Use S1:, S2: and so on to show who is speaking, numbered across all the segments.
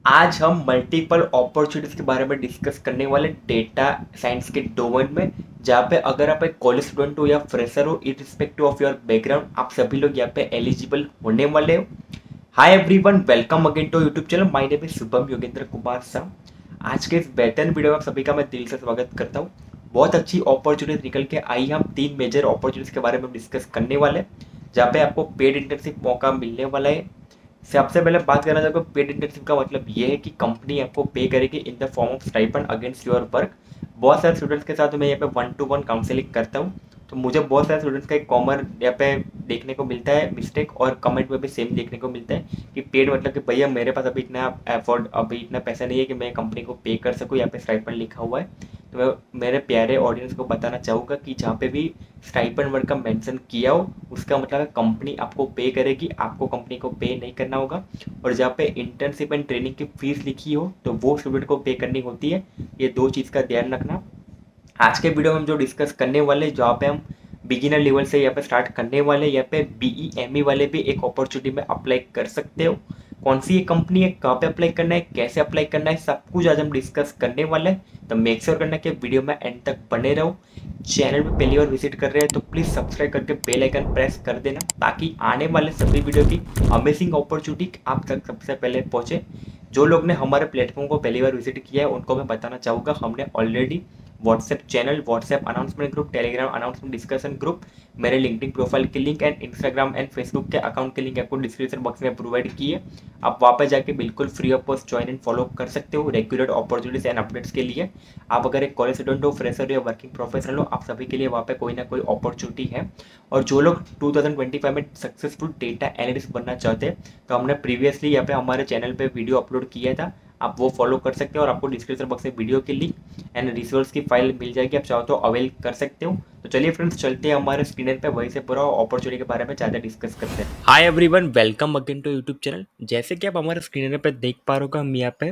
S1: आज हम multiple opportunities के बारे में डिस्कस करने वाले डेटा साइंस के डोमेन में, जहाँ पे अगर आप एक कॉलेज स्टूडेंट हो या फ्रेशर हो, इरिस्पेक्टिव ऑफ योर बैकग्राउंड, आप सभी लोग यहाँ पे एलिजिबल होने वाले हो। Hi everyone, welcome again to YouTube channel. My name is Shubham Yogendra Kumar Shah. आज के इस बेहतरीन वीडियो में आप सभी का मैं दिल से स्वागत करता हूँ। बहुत अच्छी अपॉर्चुनिटी निकल के आई। हम 3 मेजर अपॉर्चुनिटीज के बारे में डिस्कस करने वाले, जहाँ पे आपको पेड इंटर्नशिप मौका मिलने वाला है। सबसे पहले बात करना चाहूँगा, पेड इंटर्नशिप का मतलब ये है कि कंपनी आपको पे करेगी in the form of stipend against your work. बहुत सारे स्टूडेंट्स के साथ मैं यहाँ पे 1-to-1 काउंसलिंग करता हूँ, तो मुझे बहुत सारे स्टूडेंट्स का एक कॉमन यहाँ पे देखने को मिलता है मिस्टेक, और कमेंट में भी सेम देखने को मिलता है कि पेड मतलब कि भैया मेरे पास अभी इतना पैसा नहीं है कि मैं कंपनी को पे कर सकूँ, यहाँ पे स्टाइपेंड लिखा हुआ है। तो मैं मेरे प्यारे ऑडियंस को बताना चाहूँगा कि जहाँ पे भी स्टाइपेंड वर्ड का मेंशन किया हो, उसका मतलब है कंपनी आपको पे करेगी, आपको कंपनी को पे नहीं करना होगा। और जहाँ पे इंटर्नशिप एंड ट्रेनिंग की फीस लिखी हो, तो वो स्टूडेंट को पे करनी होती है। ये 2 चीज़ का ध्यान रखना। आज के वीडियो में हम जो डिस्कस करने वाले, जहाँ पे हम बिगिनर लेवल से यहाँ पे स्टार्ट करने वाले, यहाँ पे BE ME वाले भी एक अपॉर्चुनिटी में अप्लाई कर सकते हो। कौन सी ये कंपनी है, कहाँ पे अप्लाई करना है, कैसे अप्लाई करना है, सब कुछ आज हम डिस्कस करने वाले हैं। तो मेक श्योर करना कि वीडियो में एंड तक बने रहो। चैनल पे पहली बार विजिट कर रहे हैं तो प्लीज़ सब्सक्राइब करके बेल आइकन प्रेस कर देना, ताकि आने वाले सभी वीडियो की अमेजिंग अपॉर्चुनिटी आप तक सबसे पहले पहुँचे। जो लोग ने हमारे प्लेटफॉर्म को पहली बार विजिट किया है, उनको मैं बताना चाहूँगा, हमने already WhatsApp channel, WhatsApp announcement group, Telegram announcement discussion group, मेरे लिंक्डइन प्रोफाइल के link and Instagram and Facebook के अकाउंट के लिंक आपको डिस्क्रिप्शन बॉक्स में प्रोवाइड किए। आप वहाँ पर जाके बिल्कुल free of cost join and follow कर सकते हो रेगुलर अपॉर्चुनिटीज एंड अपडेट्स के लिए। आप अगर एक कॉलेज स्टूडेंट हो, फ्रेशर हो या वर्किंग प्रोफेशनल हो, आप सभी के लिए वहाँ पे कोई ना कोई अपॉर्चुनिटी है। और जो लोग 2025 में सक्सेसफुल डेटा एनालिस्ट बनना चाहते हैं, तो हमने प्रीवियसली यहाँ पे हमारे चैनल पे वीडियो अपलोड किया था, आप वो फॉलो कर सकते हो। और आपको डिस्क्रिप्शन बॉक्स में वीडियो की लिंक एंड रिसोर्स की फाइल मिल जाएगी, आप चाहो तो अवेल कर सकते हो। तो चलिए फ्रेंड्स, चलते हैं हमारे स्क्रीन पे, वहीं से पूरा अपॉर्चुनिटी के बारे में ज़्यादा डिस्कस करते हैं। Hi everyone, welcome again to YouTube channel. जैसे कि आप हमारे स्क्रीन पे देख पा रहे हो, हम यहाँ पे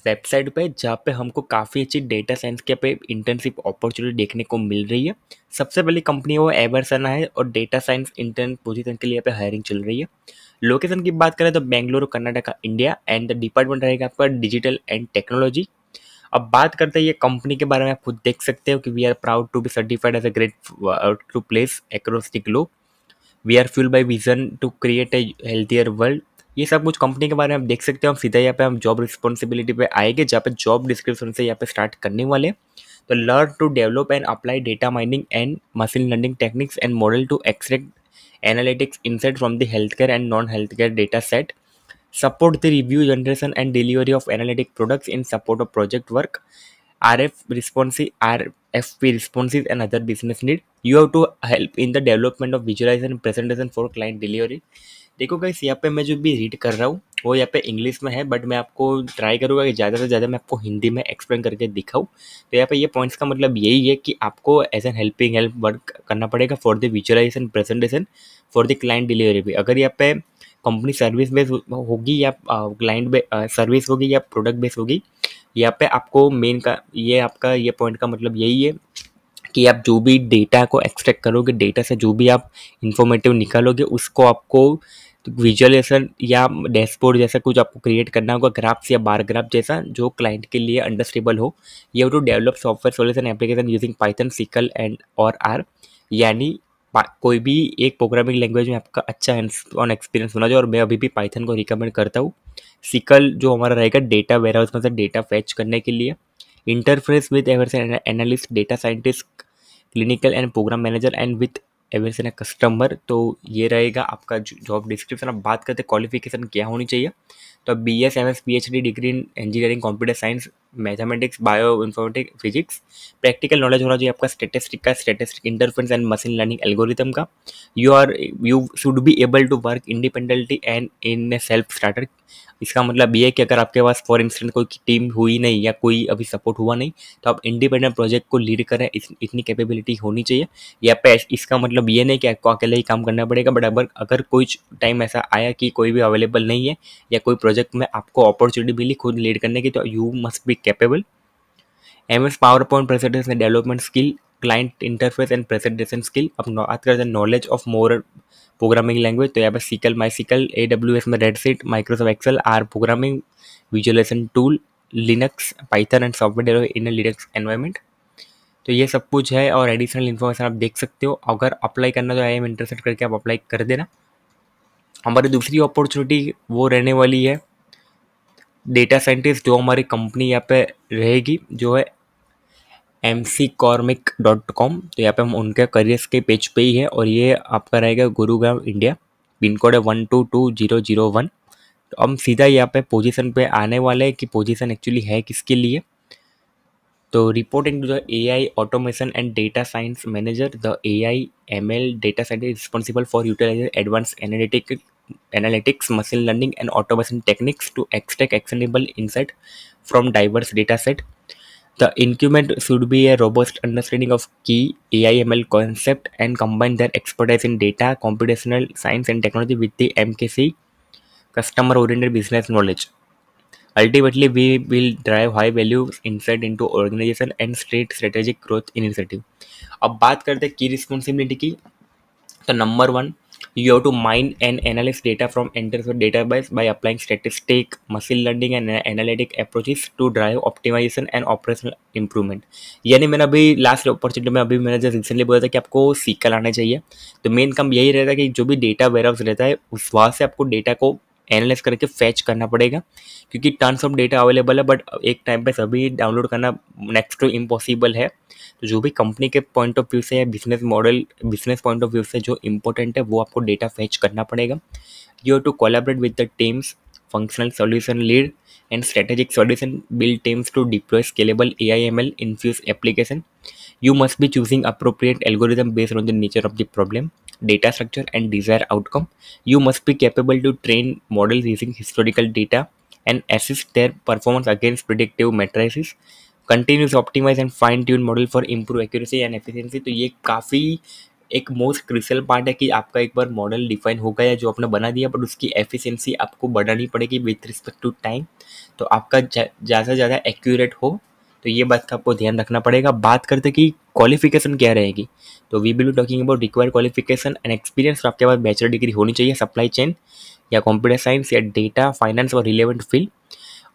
S1: वेबसाइट पे, जहाँ पे हमको काफ़ी अच्छी डेटा साइंस के पे इंटर्नशिप अपॉर्चुनिटी देखने को मिल रही है। सबसे पहली कंपनी है वो एवर्सना है, और डेटा साइंस इंटर्न पोजीशन के लिए यहाँ पे हायरिंग चल रही है। लोकेशन की बात करें तो Bengaluru, Karnataka, India, and the department रहेगा आपका डिजिटल एंड टेक्नोलॉजी। अब बात करते हैं ये कंपनी के बारे में, आप खुद देख सकते हो कि we are proud to be certified as a great to place across the globe. We are fuelled by vision to create a healthier world. ये सब कुछ कंपनी के बारे में आप देख सकते हो। हम सीधा यहाँ पे हम जॉब रिस्पॉन्सिबिलिटी पे आएंगे, जहाँ पे जॉब डिस्क्रिप्शन से यहाँ पे स्टार्ट करने वाले। तो learn to develop and apply data mining and machine learning techniques and model to extract analytics insight from the healthcare and non-healthcare data set. Support the review, generation and delivery of analytic products in support of project work, RFP responses and other business need. You have to help in the development of visualization and presentation for client delivery. देखो guys, यहाँ पे मैं जो भी read कर रहा हूँ वो यहाँ पे इंग्लिश में है, बट मैं आपको ट्राई करूँगा कि ज़्यादा से ज़्यादा मैं आपको हिंदी में एक्सप्लेन करके दिखाऊँ। तो यहाँ पे ये पॉइंट्स का मतलब यही है कि आपको एज एन हेल्प वर्क करना पड़ेगा for the visualisation presentation for the client delivery भी। अगर यहाँ पे कंपनी सर्विस बेस होगी या क्लाइंट सर्विस होगी या प्रोडक्ट बेस होगी, यहाँ पे आपको मेन का ये आपका ये पॉइंट का मतलब यही है कि आप जो भी डेटा को एक्सट्रैक्ट करोगे, डेटा से जो भी आप इंफॉर्मेटिव निकालोगे, उसको आपको विजुअलाइजेशन या डैशबोर्ड जैसा कुछ आपको क्रिएट करना होगा, ग्राफ्स या बार ग्राफ जैसा, जो क्लाइंट के लिए अंडरस्टैंडेबल हो। You have to develop software solution application using Python, SQL and और आर। यानी कोई भी एक प्रोग्रामिंग लैंग्वेज में आपका अच्छा हैंड्स ऑन एक्सपीरियंस होना चाहिए, और मैं अभी भी पाइथन को रिकमेंड करता हूँ। सिकल जो हमारा रहेगा डेटा वेयरहाउस में से डेटा फैच करने के लिए। Interface with Everson analyst, data scientist, clinical and program manager and with Everson customer. तो ये रहेगा आपका जॉब डिस्क्रिप्शन। अब बात करते हैं क्वालिफिकेशन क्या होनी चाहिए, तो BS MS PhD degree in engineering, computer science, mathematics, bioinformatics, physics. Practical knowledge होना चाहिए आपका statistic interference and machine learning algorithm का। You should be able to work independently and in a self starter. इसका मतलब ये है कि अगर आपके पास फॉर इंस्टेंस कोई टीम हुई नहीं या कोई अभी सपोर्ट हुआ नहीं, तो आप इंडिपेंडेंट प्रोजेक्ट को लीड करें, इतनी कैपेबिलिटी होनी चाहिए। या पे इसका मतलब ये नहीं कि आपको अकेले ही काम करना पड़ेगा, बट अगर कुछ टाइम ऐसा आया कि कोई भी अवेलेबल नहीं है या कोई प्रोजेक्ट में आपको अपॉर्चुनिटी मिली खुद लीड करने की, तो you must be capable. MS power point presentation development skill, client interface and presentation skill. अब बात करते हैं knowledge of more programming language, तो यहाँ पे सीकल, माईसीकल, AWS में Redshift, Microsoft Excel, R programming, visualisation tool, Linux, Python and software in Linux environment. तो ये सब कुछ है और एडिशनल इन्फॉर्मेशन आप देख सकते हो। अगर अप्लाई करना तो आई एम इंटरेस्टेड करके आप अप्लाई कर देना। हमारी दूसरी अपॉर्चुनिटी वो रहने वाली है डेटा साइंटिस्ट, जो हमारी कंपनी यहाँ पे रहेगी, जो है mccormick.com। तो यहाँ पे हम उनके करियर्स के पेज पे ही है और ये आपका रहेगा गुरुग्राम इंडिया, पिन कोड है 122001। तो हम सीधा यहाँ पे पोजीशन पे आने वाले हैं कि पोजीशन एक्चुअली है किसके लिए। तो reporting to the AI automation and data science manager, the AI ML data scientist responsible for utilising advance analytics, machine learning and automation techniques to extract actionable insight from diverse data set. The incumbent should be a robust understanding of key AI/ML concept and combine their expertise in data, computational science and technology with the MKC customer-oriented business knowledge. Ultimately, we will drive high-value insight into organization and state strategic growth initiative. अब बात करते हैं की responsibility की। तो number 1, you have to mine and analyze data from entire database by applying statistic, machine learning and analytic approaches to drive optimization and operational improvement। यानी मैंने अभी लास्ट अपॉर्चुनिटी में अभी मैंने जस्ट रिसेंटली बोला था कि आपको सीखकर आना चाहिए। तो मेन काम यही रहता है कि जो भी डेटा वेयरहाउस रहता है उस वहाँ से आपको डेटा को एनालाइज करके फैच करना पड़ेगा, क्योंकि टन्स ऑफ डेटा अवेलेबल है बट एक टाइम पे सभी डाउनलोड करना नेक्स्ट टू इम्पॉसिबल है। तो जो भी कंपनी के पॉइंट ऑफ व्यू से या बिजनेस पॉइंट ऑफ व्यू से जो इंपॉर्टेंट है वो आपको डेटा फेच करना पड़ेगा। You have to collaborate with the teams, functional solution lead and strategic solution build teams to deploy scalable AI/ML infused application. You must be choosing appropriate algorithm based on the nature of the problem, data structure and desired outcome. You must be capable to train models using historical data and assess their performance against predictive matrices. Continuous optimise and fine tune model for improve accuracy and efficiency. तो ये काफ़ी एक most critical part है कि आपका एक बार model define हो गया जो आपने बना दिया, बट उसकी एफिशिएंसी आपको बढ़ानी पड़ेगी विथ रिस्पेक्ट टू टाइम, तो आपका ज़्यादा से ज़्यादा एक्यूरेट हो। तो ये बात का आपको ध्यान रखना पड़ेगा। बात करते कि क्वालिफिकेशन क्या रहेगी, तो we will be talking about required qualification and experience. तो आपके पास बैचलर डिग्री होनी चाहिए सप्लाई चेन या कंप्यूटर साइंस या डेटा फाइनेंस और relevant field,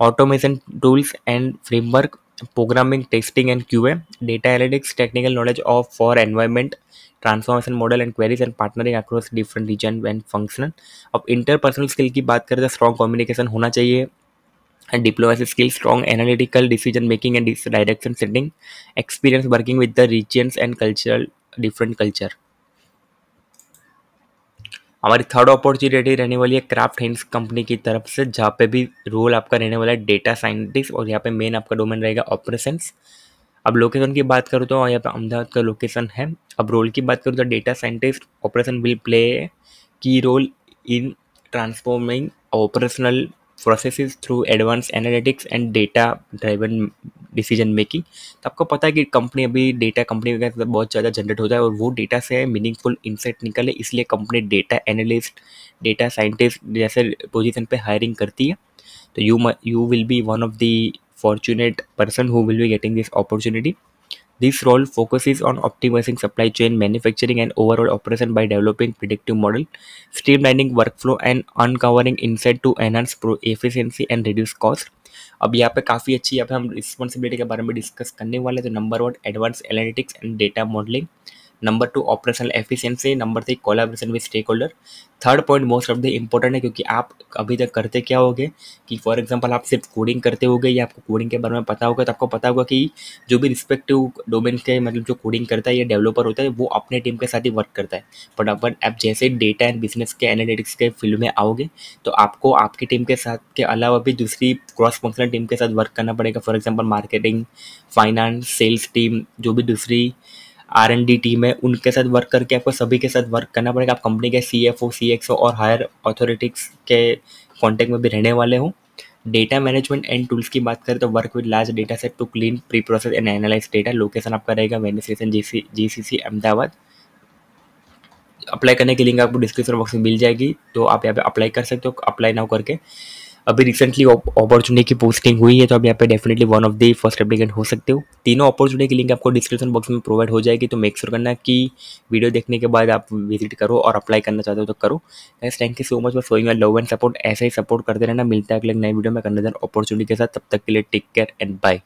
S1: automation tools and framework, programming, testing and QA, data analytics, technical knowledge of for environment, transformation model and queries and partnering across different region and function। अब interpersonal skill की बात करें तो strong communication होना चाहिए, and diplomacy skills, strong analytical decision making and direction setting, experience working with the regions and cultural different culture। हमारी third opportunity रहने वाली है क्राफ्ट हिंस कंपनी की तरफ से, जहाँ पे भी रोल आपका रहने वाला है डेटा साइंटिस्ट और यहाँ पे मेन आपका डोमेन रहेगा ऑपरेशंस। अब लोकेशन की बात करूँ तो यहाँ पे अहमदाबाद का लोकेशन है। अब रोल की बात करूँ तो data scientist operation will play key role in transforming operational processes through advance analytics and data driven decision making. तो आपको पता है कि कंपनी अभी डेटा कंपनी का बहुत ज़्यादा जनरेट होता है और वो डेटा से मीनिंगफुल इंसाइट निकले, इसलिए company data analyst, data scientist जैसे पोजीशन पे हायरिंग करती है। तो you will be one of the fortunate person who will be getting this opportunity. This role focuses on optimizing supply chain, manufacturing and overall operation by developing predictive model, streamlining workflow and uncovering insight to enhance efficiency and reduce cost। अब यहाँ पे काफ़ी अच्छी यहाँ पे हम responsibility के बारे में डिस्कस करने वाले हैं। तो number 1 advance analytics and data modelling, number 2 operational efficiency, number 3 collaboration with stakeholder. Third point most of the important है, क्योंकि आप अभी तक करते क्या होगे कि फॉर एग्जांपल आप सिर्फ कोडिंग करते होगे या आपको कोडिंग के बारे में पता होगा, तो आपको पता होगा कि जो भी रिस्पेक्टिव डोमेन के मतलब जो कोडिंग करता है या डेवलपर होता है वो अपने टीम के साथ ही वर्क करता है। बट अपन आप जैसे डेटा एंड बिजनेस के एनालिटिक्स के फील्ड में आओगे तो आपको आपकी टीम के साथ के अलावा भी दूसरी क्रॉस फंक्शनल टीम के साथ वर्क करना पड़ेगा। For example marketing, finance, sales team, जो भी दूसरी R&D टीम है उनके साथ वर्क करके आपको सभी के साथ वर्क करना पड़ेगा। आप कंपनी के CFO, CXO और हायर अथॉरिटीज़ के कॉन्टेक्ट में भी रहने वाले हो। डेटा मैनेजमेंट एंड टूल्स की बात करें तो work with large data set to clean, preprocess and analyse data. Location आपका रहेगा Venice station, GCC Ahmedabad. Apply करने की लिंक आपको डिस्क्रिप्शन बॉक्स में मिल जाएगी, तो आप यहाँ पे अप्लाई कर सकते हो, अप्लाई नाउ करके अभी रिसेंटली अपॉर्चुनिटी की पोस्टिंग हुई है, तो आप यहाँ पे definitely one of the first applicant हो सकते हो। तीनों अपॉर्चुनिटी की लिंक आपको डिस्क्रिप्शन बॉक्स में प्रोवाइड हो जाएगी, तो मेक श्योर करना कि वीडियो देखने के बाद आप विजिट करो और अप्लाई करना चाहते हो तो करो। Guys thank you so much for showing your love and support. ऐसे ही सपोर्ट करते रहना। मिलता है अगले नए वीडियो में अनदर अपॉर्चुनिटी के साथ। तब तक के लिए टेक केयर एंड बाय।